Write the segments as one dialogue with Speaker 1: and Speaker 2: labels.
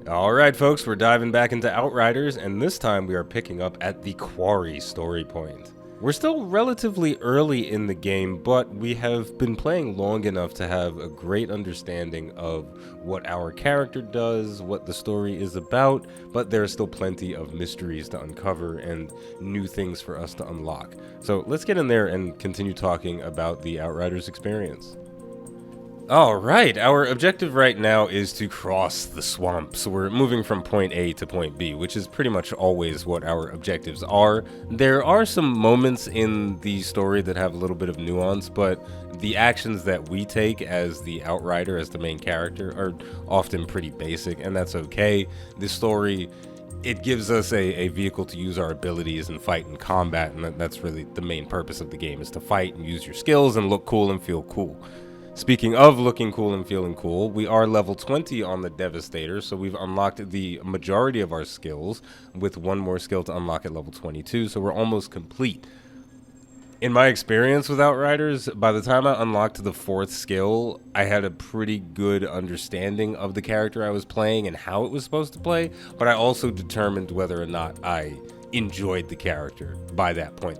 Speaker 1: Alright folks, we're diving back into Outriders, and this time we are picking up at the Quarry story point. We're still relatively early in the game, but we have been playing long enough to have a great understanding of what our character does, what the story is about, but there are still plenty of mysteries to uncover and new things for us to unlock. So let's get in there and continue talking about the Outriders experience. Alright, our objective right now is to cross the swamp, so we're moving from point A to point B, which is pretty much always what our objectives are. There are some moments in the story that have a little bit of nuance, but the actions that we take as the Outrider, as the main character, are often pretty basic, and that's okay. The story, it gives us a vehicle to use our abilities and fight in combat, and that's really the main purpose of the game, is to fight and use your skills and look cool and feel cool. Speaking of looking cool and feeling cool, we are level 20 on the Devastator, so we've unlocked the majority of our skills, with one more skill to unlock at level 22, so we're almost complete. In my experience with Outriders, by the time I unlocked the 4th skill, I had a pretty good understanding of the character I was playing and how it was supposed to play, but I also determined whether or not I enjoyed the character by that point.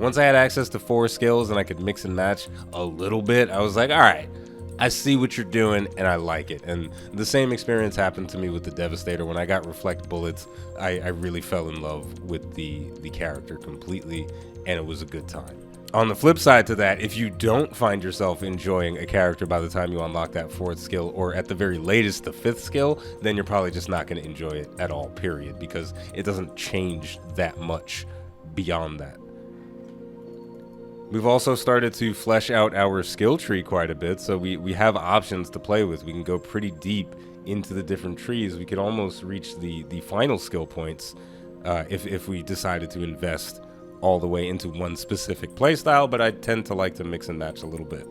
Speaker 1: Once I had access to 4 skills and I could mix and match a little bit, I was like, all right, I see what you're doing and I like it. And the same experience happened to me with the Devastator. When I got Reflect Bullets, I really fell in love with the character completely, and it was a good time. On the flip side to that, if you don't find yourself enjoying a character by the time you unlock that 4th skill, or at the very latest the 5th skill, then you're probably just not going to enjoy it at all, period, because it doesn't change that much beyond that. We've also started to flesh out our skill tree quite a bit, so we have options to play with. We can go pretty deep into the different trees. We could almost reach the final skill points if we decided to invest all the way into one specific playstyle, but I tend to like to mix and match a little bit.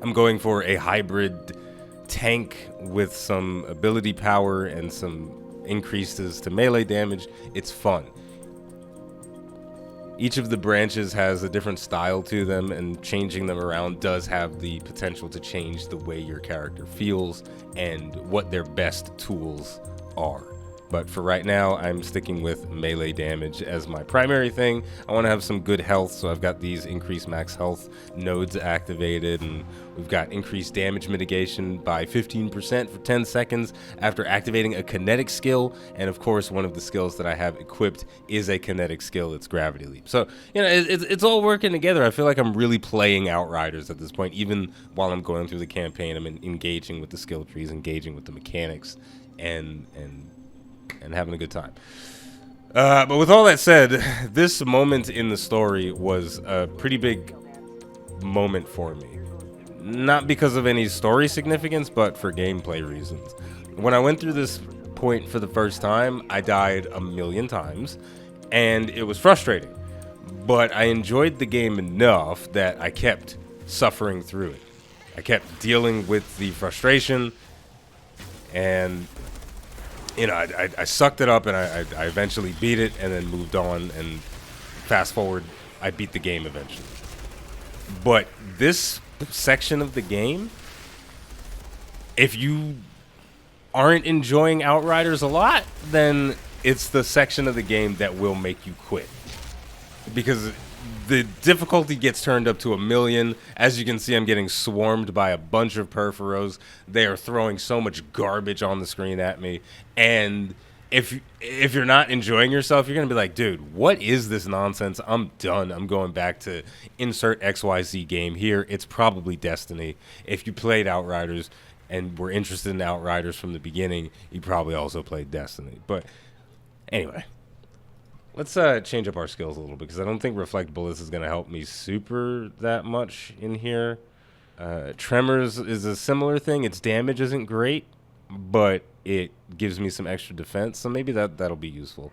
Speaker 1: I'm going for a hybrid tank with some ability power and some increases to melee damage. It's fun. Each of the branches has a different style to them, and changing them around does have the potential to change the way your character feels and what their best tools are. But for right now, I'm sticking with melee damage as my primary thing. I want to have some good health, so I've got these increased max health nodes activated, and we've got increased damage mitigation by 15% for 10 seconds after activating a kinetic skill. And of course, one of the skills that I have equipped is a kinetic skill. It's Gravity Leap. So, you know, it's all working together. I feel like I'm really playing Outriders at this point. Even while I'm going through the campaign, I'm engaging with the skill trees, engaging with the mechanics, and having a good time. But with all that said, this moment in the story was a pretty big moment for me. Not because of any story significance, but for gameplay reasons. When I went through this point for the first time, I died a million times, and it was frustrating. But I enjoyed the game enough that I kept suffering through it. I kept dealing with the frustration, and you know, I sucked it up, and I eventually beat it, and then moved on, and fast forward, I beat the game eventually. But this section of the game, if you aren't enjoying Outriders a lot, then it's the section of the game that will make you quit. Because the difficulty gets turned up to 1,000,000. As you can see, I'm getting swarmed by a bunch of Perforos. They are throwing so much garbage on the screen at me. And if you're not enjoying yourself, you're going to be like, dude, what is this nonsense? I'm done. I'm going back to insert XYZ game here. It's probably Destiny. If you played Outriders and were interested in Outriders from the beginning, you probably also played Destiny. But anyway. Let's change up our skills a little bit, because I don't think Reflect Bullets is going to help me super that much in here. Tremors is a similar thing. Its damage isn't great, but it gives me some extra defense, so maybe that'll be useful.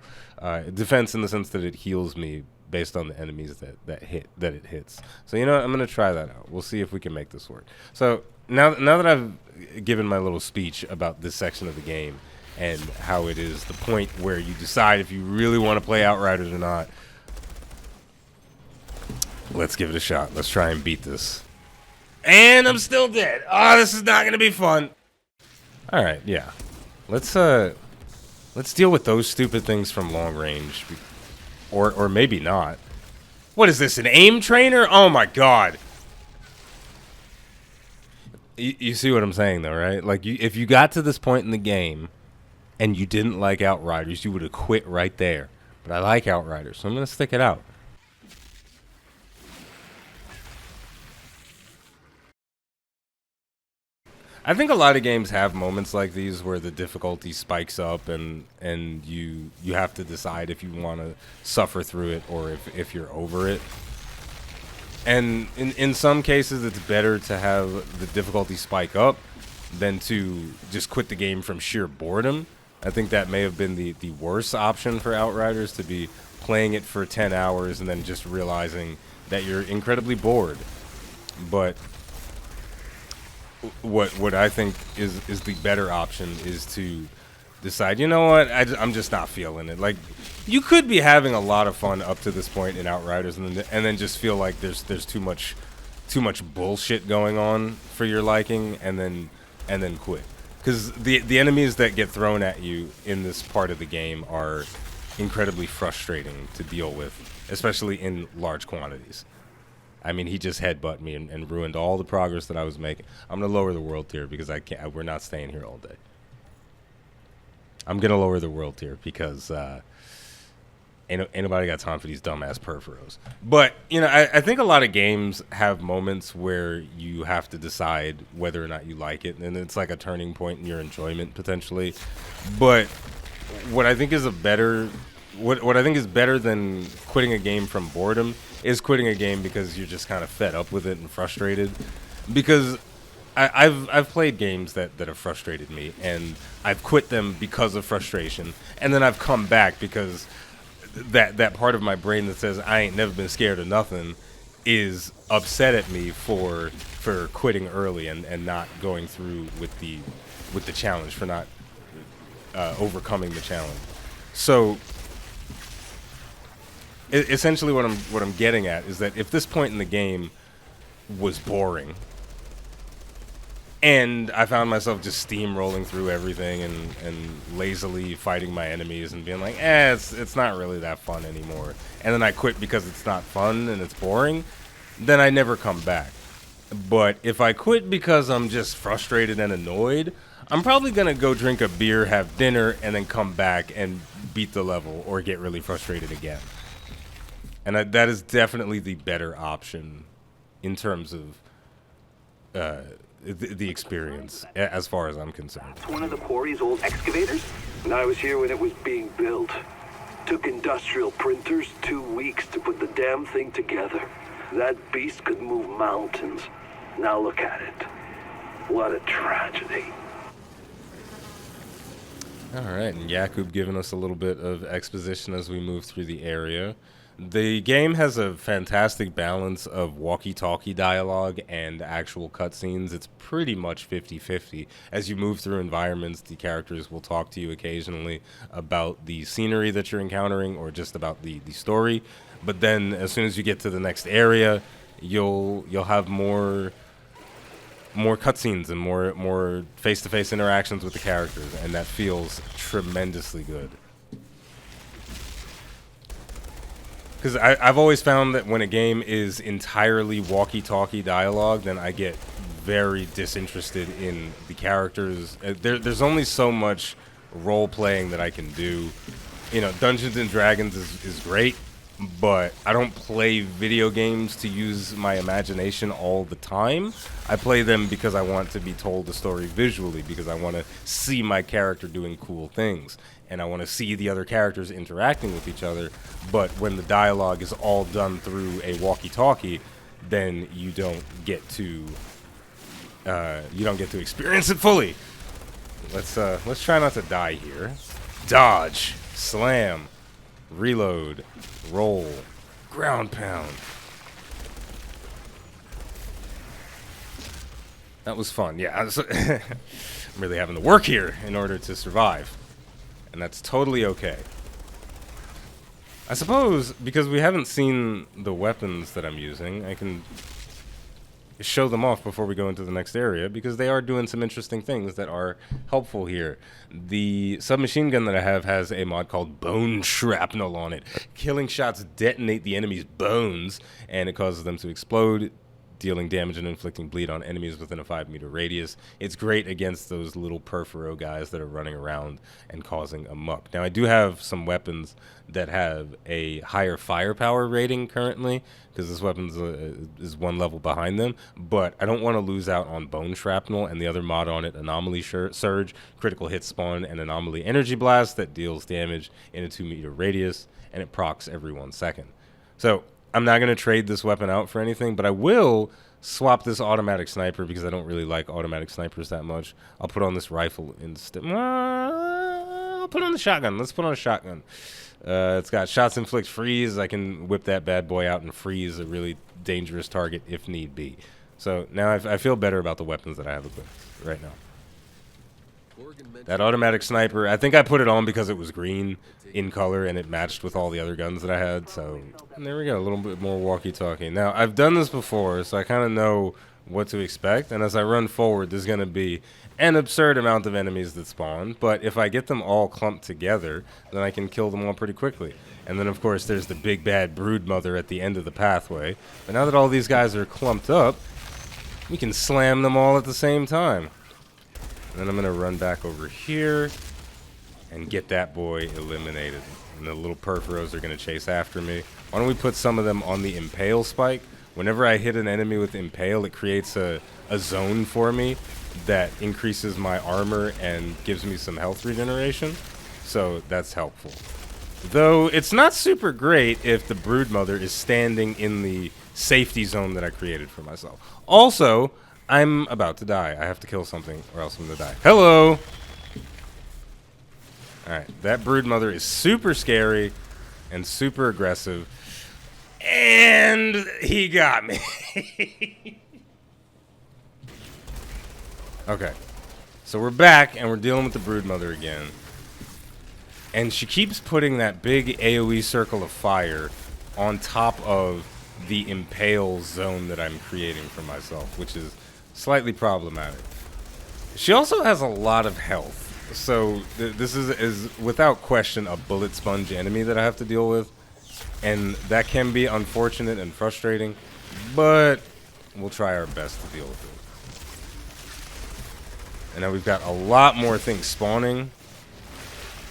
Speaker 1: Defense in the sense that it heals me based on the enemies that it hits. So you know what? I'm going to try that out. We'll see if we can make this work. So now that I've given my little speech about this section of the game, and how it is the point where you decide if you really want to play Outriders or not, let's give it a shot. Let's try and beat this. And I'm still dead. Oh, this is not going to be fun. All right, yeah. Let's deal with those stupid things from long range, or maybe not. What is this? An aim trainer? Oh my god. You see what I'm saying, though, right? Like, if you got to this point in the game and you didn't like Outriders, you would have quit right there. But I like Outriders, so I'm going to stick it out. I think a lot of games have moments like these where the difficulty spikes up and you have to decide if you want to suffer through it or if you're over it. And in some cases, it's better to have the difficulty spike up than to just quit the game from sheer boredom. I think that may have been the worst option for Outriders, to be playing it for 10 hours and then just realizing that you're incredibly bored. But what I think is the better option is to decide, you know what, I'm just not feeling it. Like, you could be having a lot of fun up to this point in Outriders and then just feel like there's too much bullshit going on for your liking and then quit. Because the enemies that get thrown at you in this part of the game are incredibly frustrating to deal with, especially in large quantities. I mean, he just headbutted me and ruined all the progress that I was making. I'm gonna lower the world tier because we're not staying here all day. I'm gonna lower the world tier because ain't nobody got time for these dumbass Perforos. But you know, I think a lot of games have moments where you have to decide whether or not you like it, and it's like a turning point in your enjoyment potentially. But what I think is what I think is better than quitting a game from boredom is quitting a game because you're just kind of fed up with it and frustrated. Because I've played games that have frustrated me, and I've quit them because of frustration, and then I've come back because that part of my brain that says I ain't never been scared of nothing is upset at me for quitting early and not going through with the challenge, for not overcoming the challenge. So essentially what I'm getting at is that if this point in the game was boring and I found myself just steamrolling through everything and lazily fighting my enemies and being like, it's not really that fun anymore, and then I quit because it's not fun and it's boring, then I never come back. But if I quit because I'm just frustrated and annoyed, I'm probably gonna go drink a beer, have dinner, and then come back and beat the level or get really frustrated again. And that is definitely the better option in terms of the experience, as far as I'm concerned.
Speaker 2: One of the Quarry's old excavators? And I was here when it was being built. Took industrial printers 2 weeks to put the damn thing together. That beast could move mountains. Now look at it. What a tragedy.
Speaker 1: Alright, and Yakub giving us a little bit of exposition as we move through the area. The game has a fantastic balance of walkie-talkie dialogue and actual cutscenes. It's pretty much 50-50. As you move through environments, the characters will talk to you occasionally about the scenery that you're encountering or just about the story. But then as soon as you get to the next area, you'll have more cutscenes and more face-to-face interactions with the characters, and that feels tremendously good. Because I've always found that when a game is entirely walkie-talkie dialogue, then I get very disinterested in the characters. There's only so much role-playing that I can do. You know, Dungeons & Dragons is great, but I don't play video games to use my imagination all the time. I play them because I want to be told the story visually, because I want to see my character doing cool things, and I want to see the other characters interacting with each other. But when the dialogue is all done through a walkie-talkie, then you don't get to experience it fully. Let's try not to die here. Dodge, slam, reload, roll, ground pound. That was fun. Yeah, I'm really having to work here in order to survive, and that's totally okay. I suppose because we haven't seen the weapons that I'm using, I can show them off before we go into the next area, because they are doing some interesting things that are helpful here. The submachine gun that I have has a mod called Bone Shrapnel on it. Killing shots detonate the enemy's bones, and it causes them to explode, dealing damage and inflicting bleed on enemies within a 5-meter radius. It's great against those little Perforo guys that are running around and causing a muck. Now, I do have some weapons that have a higher firepower rating currently, because this weapon is one level behind them, but I don't want to lose out on Bone Shrapnel and the other mod on it, Anomaly Surge, Critical Hit Spawn, and Anomaly Energy Blast that deals damage in a 2-meter radius, and it procs every 1 second. So I'm not going to trade this weapon out for anything, but I will swap this automatic sniper because I don't really like automatic snipers that much. I'll put on this rifle instead. I'll put on the shotgun. Let's put on a shotgun. It's got shots inflict freeze. I can whip that bad boy out and freeze a really dangerous target if need be. So now I feel better about the weapons that I have equipped right now. That automatic sniper, I think I put it on because it was green in color and it matched with all the other guns that I had. So there we go, a little bit more walkie-talkie. Now, I've done this before, so I kind of know what to expect. And as I run forward, there's going to be an absurd amount of enemies that spawn. But if I get them all clumped together, then I can kill them all pretty quickly. And then, of course, there's the big bad broodmother at the end of the pathway. But now that all these guys are clumped up, we can slam them all at the same time. And then I'm going to run back over here and get that boy eliminated. And the little Perforos are going to chase after me. Why don't we put some of them on the Impale spike? Whenever I hit an enemy with Impale, it creates a zone for me that increases my armor and gives me some health regeneration. So that's helpful. Though it's not super great if the broodmother is standing in the safety zone that I created for myself. Also, I'm about to die. I have to kill something or else I'm going to die. Hello! Alright, that broodmother is super scary and super aggressive. And he got me. Okay, so we're back and we're dealing with the broodmother again. And she keeps putting that big AoE circle of fire on top of the Impale zone that I'm creating for myself, which is slightly problematic. She also has a lot of health, so this is without question a bullet sponge enemy that I have to deal with, and that can be unfortunate and frustrating, but we'll try our best to deal with it. And now we've got a lot more things spawning.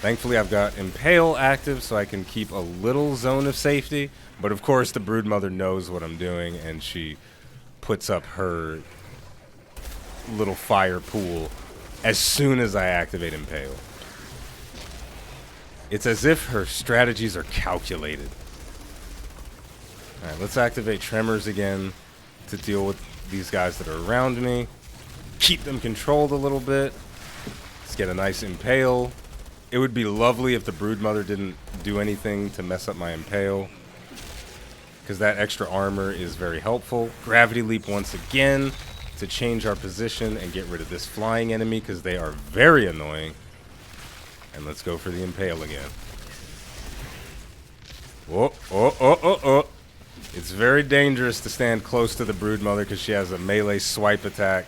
Speaker 1: Thankfully I've got Impale active so I can keep a little zone of safety, but of course the broodmother knows what I'm doing and she puts up her little fire pool as soon as I activate Impale. It's as if her strategies are calculated. Alright, let's activate Tremors again to deal with these guys that are around me. Keep them controlled a little bit. Let's get a nice Impale. It would be lovely if the broodmother didn't do anything to mess up my Impale, because that extra armor is very helpful. Gravity Leap once again to change our position and get rid of this flying enemy because they are very annoying. And let's go for the Impale again. Oh, oh, oh, oh, oh. It's very dangerous to stand close to the broodmother because she has a melee swipe attack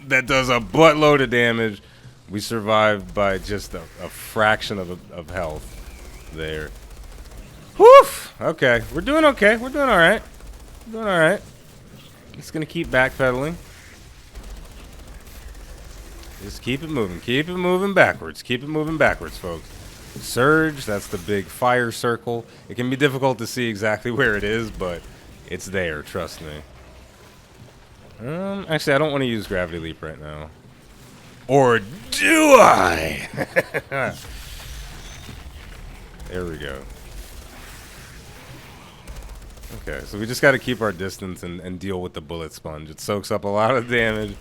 Speaker 1: that does a buttload of damage. We survived by just a fraction of health there. Whew! Okay, we're doing okay. We're doing alright. We're doing alright. Just gonna keep backpedaling. Just keep it moving. Keep it moving backwards. Keep it moving backwards, folks. Surge, that's the big fire circle. It can be difficult to see exactly where it is, but it's there, trust me. Actually, I don't want to use Gravity Leap right now. Or do I? There we go. Okay, so we just got to keep our distance and deal with the bullet sponge. It soaks up a lot of damage.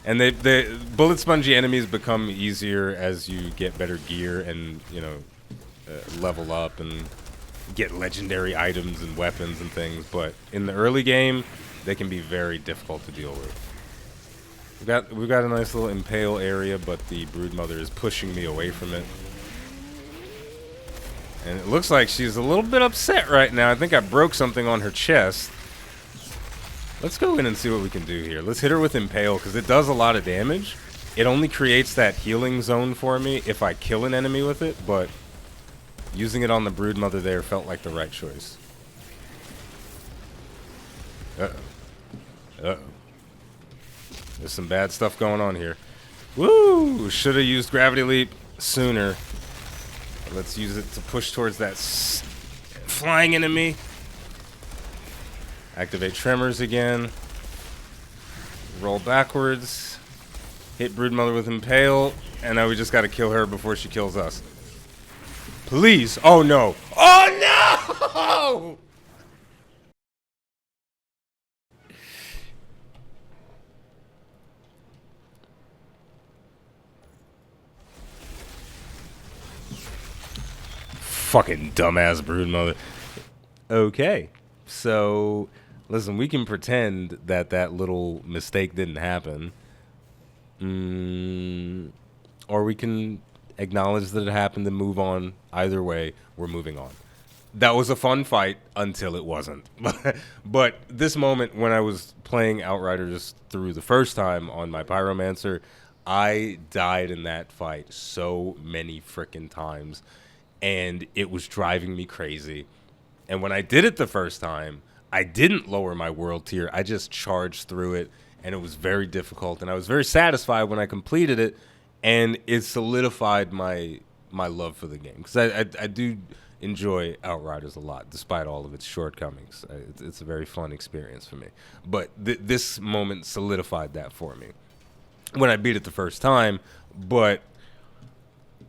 Speaker 1: And the bullet spongy enemies become easier as you get better gear and, you know, level up and get legendary items and weapons and things. But in the early game, they can be very difficult to deal with. We've got a nice little Impale area, but the broodmother is pushing me away from it. And it looks like she's a little bit upset right now. I think I broke something on her chest. Let's go in and see what we can do here. Let's hit her with Impale, because it does a lot of damage. It only creates that healing zone for me if I kill an enemy with it, but using it on the Broodmother there felt like the right choice. Uh-oh. Uh-oh. There's some bad stuff going on here. Woo! Should have used Gravity Leap sooner. Let's use it to push towards that flying enemy. Activate Tremors again. Roll backwards. Hit Broodmother with Impale. And now we just gotta kill her before she kills us. Please! Oh no! Oh no! Fucking dumbass Broodmother. Okay. So, listen, we can pretend that that little mistake didn't happen. Or we can acknowledge that it happened and move on. Either way, we're moving on. That was a fun fight until it wasn't. But this moment, when I was playing Outriders through the first time on my Pyromancer, I died in that fight so many frickin' times. And it was driving me crazy. And when I did it the first time, I didn't lower my world tier. I just charged through it, and it was very difficult. And I was very satisfied when I completed it, and it solidified my love for the game. Because I do enjoy Outriders a lot, despite all of its shortcomings. It's a very fun experience for me. But this moment solidified that for me when I beat it the first time. But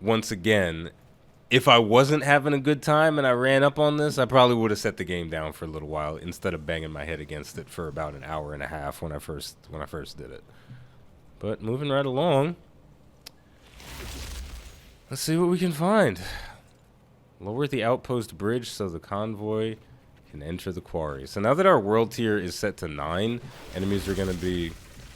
Speaker 1: once again, if I wasn't having a good time and I ran up on this, I probably would have set the game down for a little while instead of banging my head against it for about an hour and a half when I first did it. But moving right along, let's see what we can find. Lower the outpost bridge so the convoy can enter the quarry. So now that our world tier is set to 9, enemies are going to be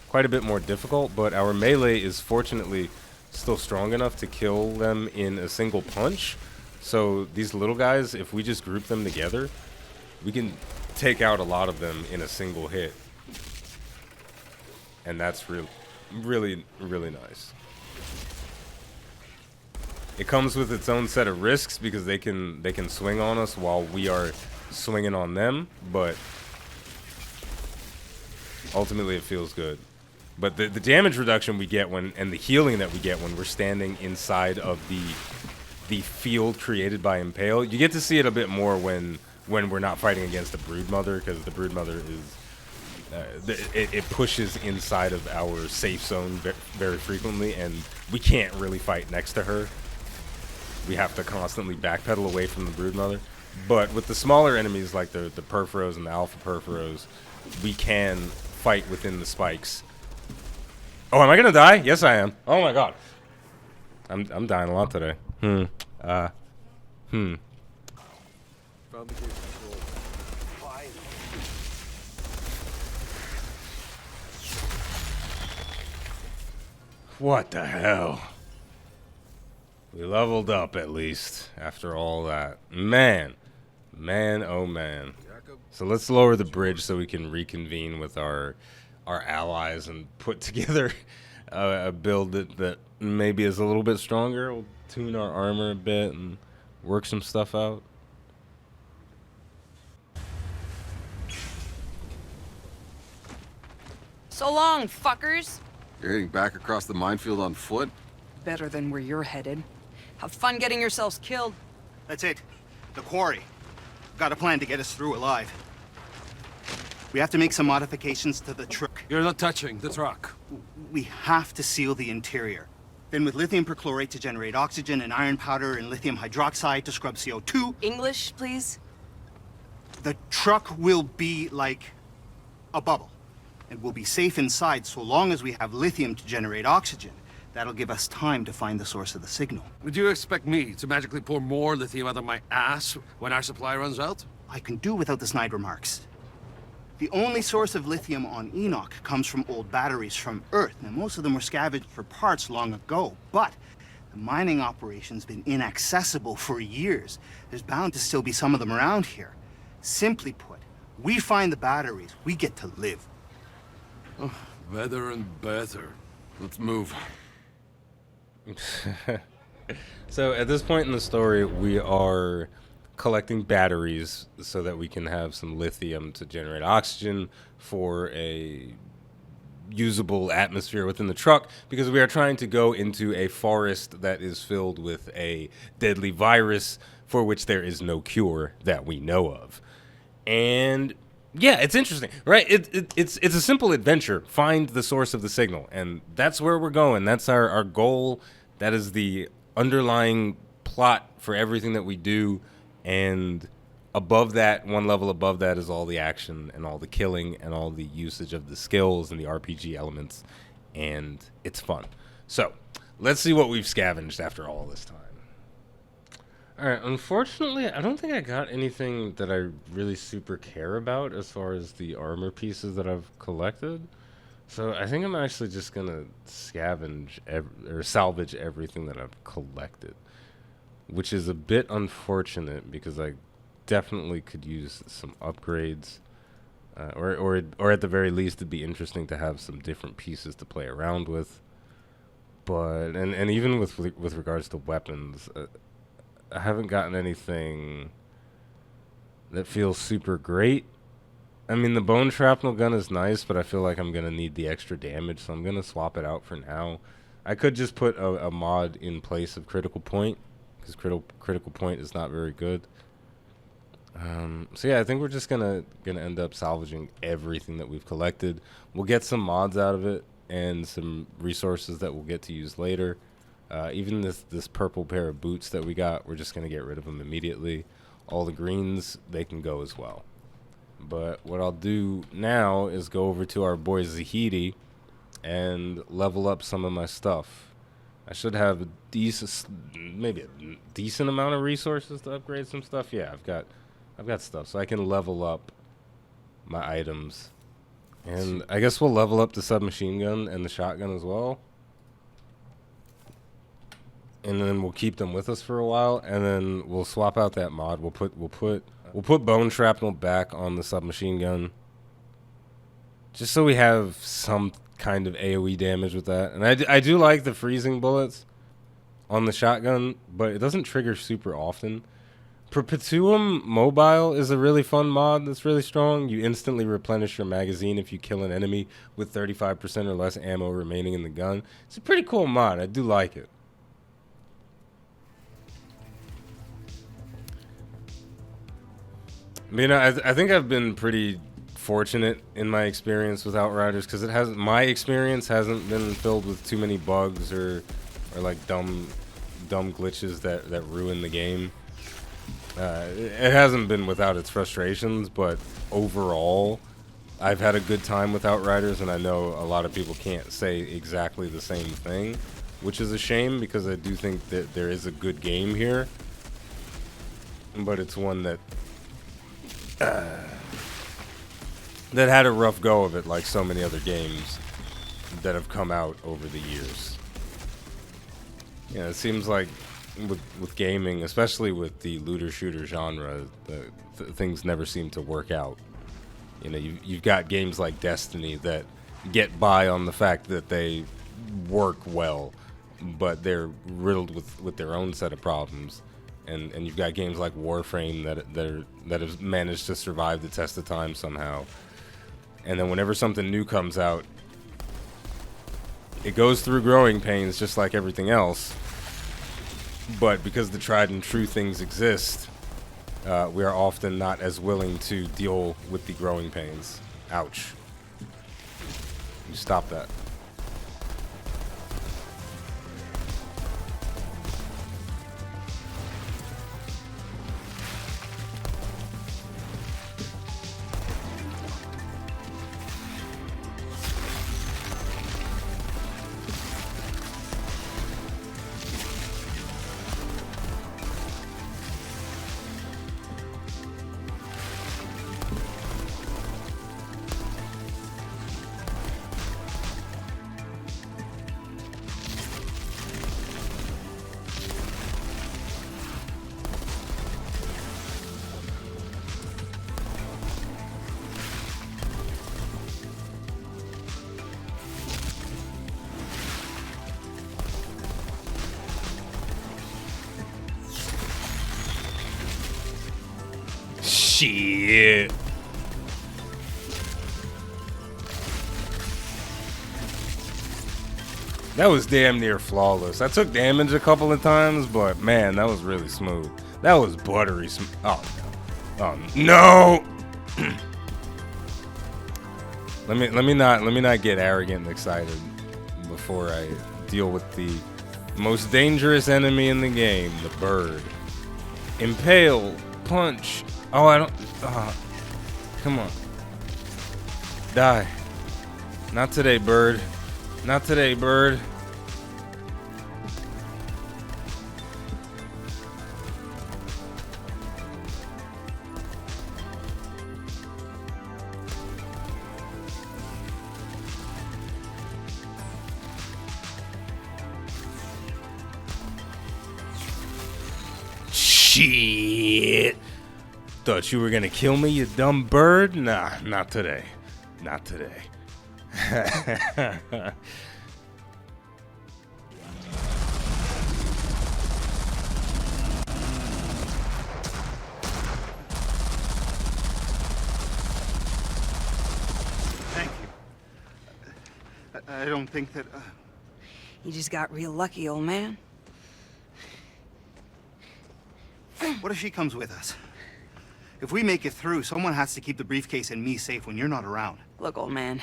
Speaker 1: quite a bit more difficult, but our melee is fortunately still strong enough to kill them in a single punch. So these little guys, if we just group them together, we can take out a lot of them in a single hit. And that's really nice. It comes with its own set of risks because they can swing on us while we are swinging on them, but ultimately it feels good. But the damage reduction we get and the healing that we get when we're standing inside of the field created by Impale, you get to see it a bit more when we're not fighting against the Broodmother, because the Broodmother is it pushes inside of our safe zone very frequently, and we can't really fight next to her. We have to constantly backpedal away from the Broodmother. But with the smaller enemies like the Perforos and the Alpha Perforos, we can fight within the spikes. Oh, am I gonna die? Yes, I am. Oh my god, I'm dying a lot today.
Speaker 3: Found the gate control.
Speaker 2: Fine.
Speaker 1: What the hell? We leveled up at least after all that. Man, oh man. So let's lower the bridge so we can reconvene with our allies and put together a build that maybe is a little bit stronger. We'll tune our armor a bit and work some stuff out.
Speaker 4: So long, fuckers.
Speaker 3: You're heading back across the minefield on foot?
Speaker 4: Better than where you're headed. Have fun getting yourselves killed.
Speaker 5: That's it. The quarry. Got a plan to get us through alive. We have to make some modifications to the truck.
Speaker 6: You're not touching the truck.
Speaker 5: We have to seal the interior. Then with lithium perchlorate to generate oxygen and iron powder and lithium hydroxide to scrub CO2.
Speaker 4: English, please?
Speaker 5: The truck will be like a bubble. And we'll be safe inside so long as we have lithium to generate oxygen. That'll give us time to find the source of the signal.
Speaker 6: Would you expect me to magically pour more lithium out of my ass when our supply runs out?
Speaker 5: I can do without the snide remarks. The only source of lithium on Enoch comes from old batteries from Earth. Now, most of them were scavenged for parts long ago, but the mining operation's been inaccessible for years. There's bound to still be some of them around here. Simply put, We find the batteries, we get to live.
Speaker 6: Better and better.
Speaker 3: Let's move.
Speaker 1: So at this point in the story, we are collecting batteries so that we can have some lithium to generate oxygen for a usable atmosphere within the truck, because we are trying to go into a forest that is filled with a deadly virus for which there is no cure that we know of. And yeah, it's interesting, right? It's a simple adventure. Find the source of the signal, and that's where we're going. That's our goal. That is the underlying plot for everything that we do. And above that, one level above that, is all the action and all the killing and all the usage of the skills and the RPG elements, and it's fun. So let's see what we've scavenged after all this time. All right, unfortunately, I don't think I got anything that I really super care about as far as the armor pieces that I've collected. So I think I'm actually just going to scavenge or salvage everything that I've collected, which is a bit unfortunate because I definitely could use some upgrades, or at the very least, it'd be interesting to have some different pieces to play around with. But and even with regards to weapons, I haven't gotten anything that feels super great. I mean, the bone shrapnel gun is nice, but I feel like I'm gonna need the extra damage, so I'm gonna swap it out for now. I could just put a mod in place of critical point, because critical point is not very good. So yeah, I think we're just gonna end up salvaging everything that we've collected. We'll get some mods out of it and some resources that we'll get to use later. Even this purple pair of boots that we got, we're just gonna get rid of them immediately. All the greens, they can go as well. But what I'll do now is go over to our boy Zahidi and level up some of my stuff. I should have a maybe a decent amount of resources to upgrade some stuff. Yeah, I've got stuff, so I can level up my items. And I guess we'll level up the submachine gun and the shotgun as well. And then we'll keep them with us for a while, and then we'll swap out that mod. We'll put bone shrapnel back on the submachine gun, just so we have some kind of AoE damage with that. And I do like the freezing bullets on the shotgun, but it doesn't trigger super often. Perpetuum Mobile is a really fun mod that's really strong. You instantly replenish your magazine if you kill an enemy with 35% or less ammo remaining in the gun. It's a pretty cool mod. I do like it. You know, I think I've been pretty fortunate in my experience with Outriders, because my experience hasn't been filled with too many bugs or like dumb glitches that ruin the game. It hasn't been without its frustrations, but overall, I've had a good time with Outriders, and I know a lot of people can't say exactly the same thing, which is a shame, because I do think that there is a good game here, but it's one that that had a rough go of it, like so many other games that have come out over the years. Yeah, it seems like with gaming, especially with the looter shooter genre, things never seem to work out. You know, you've got games like Destiny that get by on the fact that they work well, but they're riddled with their own set of problems. And you've got games like Warframe that have managed to survive the test of time somehow. And then whenever something new comes out, it goes through growing pains just like everything else. But because the tried and true things exist, we are often not as willing to deal with the growing pains. Ouch. You stop that. Shit. That was damn near flawless. I took damage a couple of times, but man, that was really smooth. That was buttery smooth. Oh no. Oh no. let me not get arrogant and excited before I deal with the most dangerous enemy in the game, the bird. Impale, punch. Oh, I don't. Come on. Die. Not today, bird. Not today, bird. Shit. Thought you were gonna kill me, you dumb bird? Nah, not today. Not today.
Speaker 5: Thank you. I don't think that...
Speaker 4: You just got real lucky, old man.
Speaker 5: What if she comes with us? If we make it through, someone has to keep the briefcase and me safe when you're not around.
Speaker 4: Look, old man,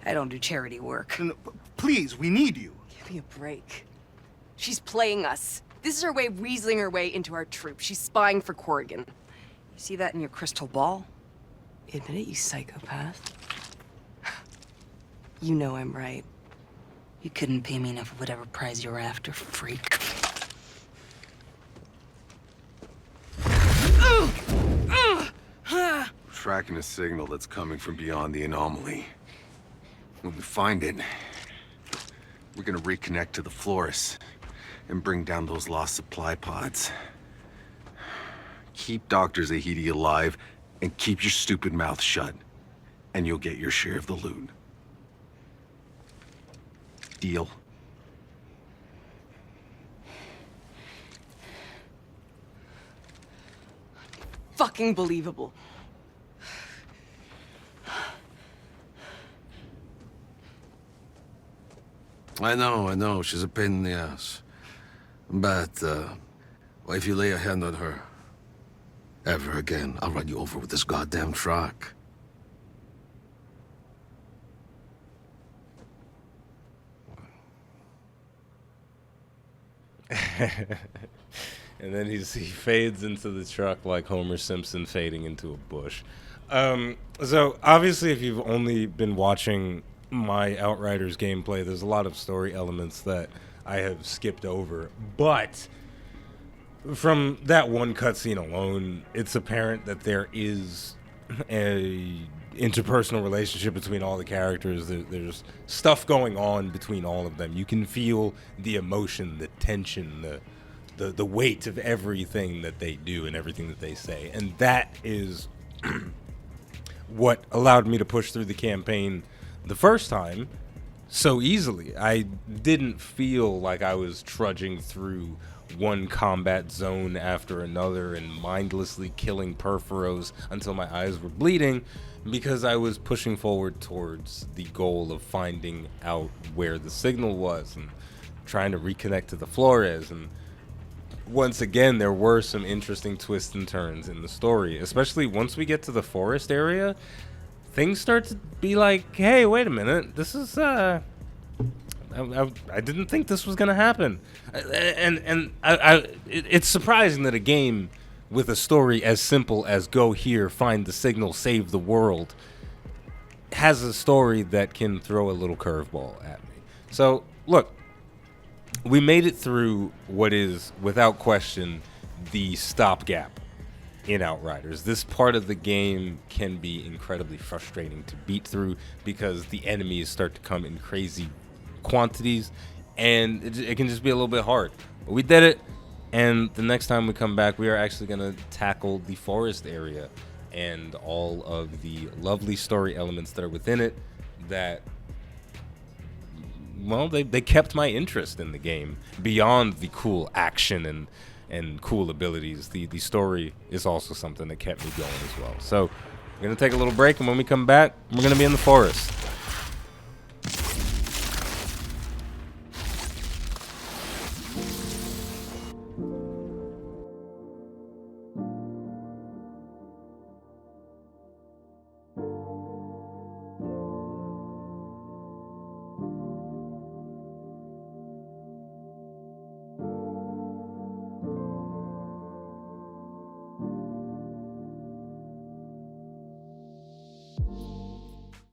Speaker 4: I don't do charity work.
Speaker 5: No, please, we need you.
Speaker 7: Give me a break. She's playing us. This is her way of weaseling her way into our troop. She's spying for Corrigan.
Speaker 4: You see that in your crystal ball?
Speaker 7: Admit it, you psychopath. You know I'm right.
Speaker 4: You couldn't pay me enough of whatever prize you're after, freak.
Speaker 3: Tracking a signal that's coming from beyond the anomaly. When we find it, we're gonna reconnect to the Flores and bring down those lost supply pods. Keep Dr. Zahidi alive and keep your stupid mouth shut, and you'll get your share of the loot. Deal?
Speaker 7: Fucking believable.
Speaker 6: I know, she's a pain in the ass. But, well, if you lay a hand on her, ever again, I'll run you over with this goddamn truck.
Speaker 1: And then he fades into the truck like Homer Simpson fading into a bush. So obviously, if you've only been watching my Outriders gameplay, there's a lot of story elements that I have skipped over. But from that one cutscene alone, it's apparent that there is a interpersonal relationship between all the characters. There's stuff going on between all of them. You can feel the emotion, the tension, the weight of everything that they do and everything that they say. And that is what allowed me to push through the campaign the first time so easily. I didn't feel like I was trudging through one combat zone after another and mindlessly killing Perforos until my eyes were bleeding, because I was pushing forward towards the goal of finding out where the signal was and trying to reconnect to the Flores. And once again, there were some interesting twists and turns in the story, especially once we get to the forest area. Things start to be like, hey, wait a minute, this is I didn't think this was gonna happen. It's surprising that a game with a story as simple as go here, find the signal, save the world, has a story that can throw a little curveball at me. So look, we made it through what is, without question, the stopgap in Outriders. This part of the game can be incredibly frustrating to beat through because the enemies start to come in crazy quantities, and it can just be a little bit hard. But we did it, and the next time we come back, we are actually going to tackle the forest area and all of the lovely story elements that are within it that, well, they kept my interest in the game beyond the cool action and cool abilities, the story is also something that kept me going as well. So we're going to take a little break, and when we come back, we're going to be in the forest.